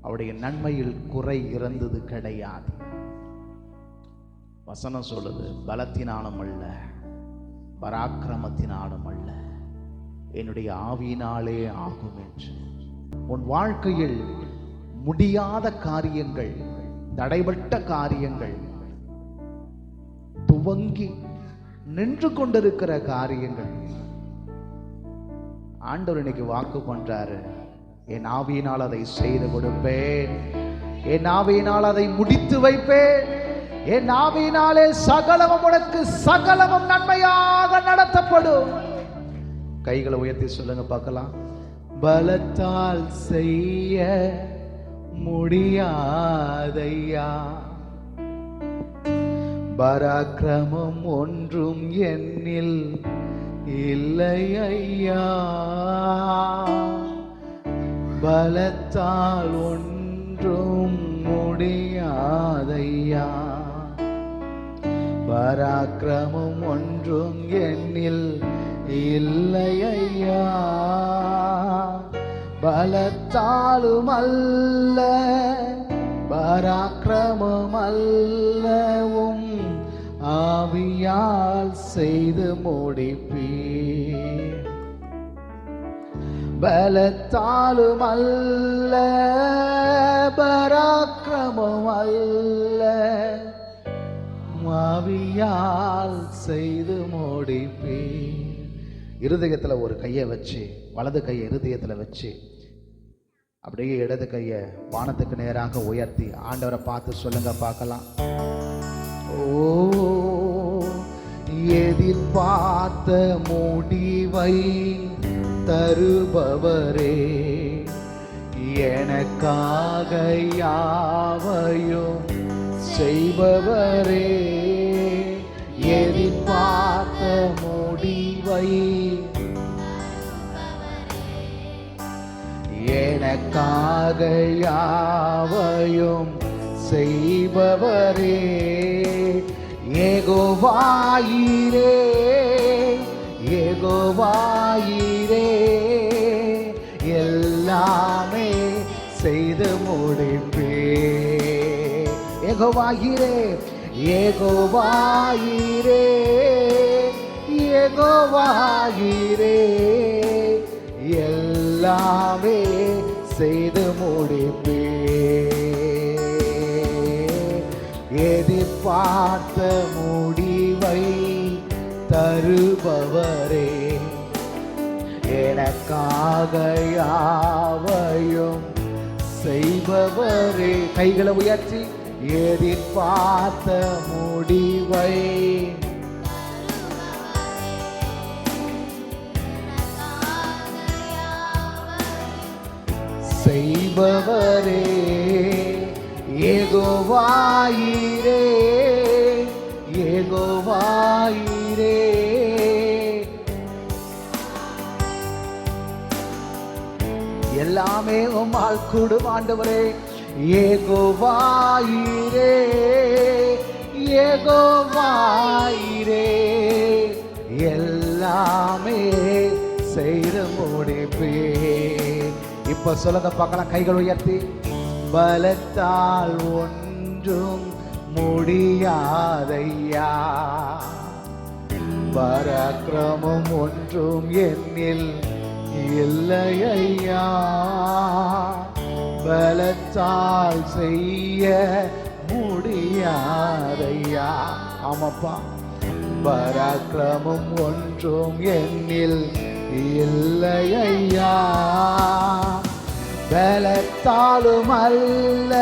அவருடைய நன்மையில் குறை இறந்தது கிடையாது. வசனம் சொல்லுது, பலத்தினாலும் அல்ல, பராக்கிரமத்தினாலும் அல்ல, என்னுடைய ஆவியினாலே ஆகும் என்று. உன் வாழ்க்கையில் முடியாத காரியங்கள், தடைபட்ட காரியங்கள், துவங்கி நின்று கொண்டிருக்கிற காரியங்கள், ஆண்டவர் இன்னைக்கு வாக்கு பண்றாரு, என் ஆவியினால் அதை செய்து கொடுப்பேன், என் ஆவியினால் அதை முடித்து வைப்பேன், என் ஆவியினாலே சகலமும் உனக்கு சகலமும் நன்மையாக நடத்தப்படும். கைகளை உயர்த்தி சொல்லுங்க பார்க்கலாம். பலத்தால் செய்ய முடியாதையா, பராக்கிரமம் ஒன்றும் என்னில் இல்லை ஐயா, பலத்தால் ஒன்றும் முடியாதையா, பராக்கிரமம் ஒன்றும் என்னில் இல்லை ஐயா, பலத்தாலும் அல்ல, பராக்கிரமம் அல்லவும் ஆவியால் செய்து முடிப்பீர். பலத்தாலும் அல்ல, பராக்கிரமம் அல்ல, ஆவியால் செய்து முடிப்பீர். இருதயத்துல ஒரு கையை வச்சு, வலது கையை இருதயத்துல வச்சு, அப்படியே இடது கையை வானத்துக்கு நேராக உயர்த்தி ஆண்டவரை பார்த்து சொல்லுங்க பார்க்கலாம். ஓ, எதிர்பார்த்த முடிவை தருபவரே, எனக்காக யாவையும் செய்பவரே, எதிர்பார்த்த முடிவை எனக்காக யாவையும் செய்பவரே, யெகோவாயிரே, யெகோவாயிரே, எல்லாமே செய்து முடிப்பே. யெகோவாயிரே, யெகோவாயிரே, யெகோவாயிரே, எல்லாமே செய்து முடிப்பே. எதிர்பார்த்த முடிவை தருபவரே, எனக்காக யாவையும் செய்பவரே. கைகளை உயர்த்தி, எதிர்பார்த்த முடிவை செய்பவரே, யெகோவாயிரே, யெகோவாயிரே, எல்லாமே உம்மால் கூடும் ஆண்டவரே. யெகோவாயிரே, யெகோவாயிரே, எல்லாமே செய்து முடிப்பே. இப்ப சொல்லுங்க பார்க்கலாம், கைகள் உயர்த்தி. பலத்தால் ஒன்றும் முடியாதையா, பராக்கிரமம் ஒன்றும் என்னில் இல்லை ஐயா, பலத்தால் செய்ய முடியாதையா. ஆமாப்பா, பராக்கிரமம் ஒன்றும் என்னில் இல்லை ஐயா, பலத்தாலும் அல்ல,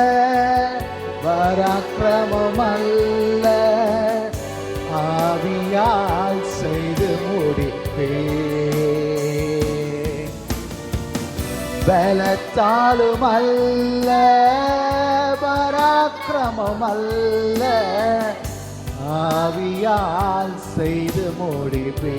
பராக்கிரமம் அல்ல, ஆவியால் செய்து முடிப்பே. பலத்தாலும் அல்ல, பராக்கிரமம் அல்ல, ஆவியால் செய்து முடிப்பே.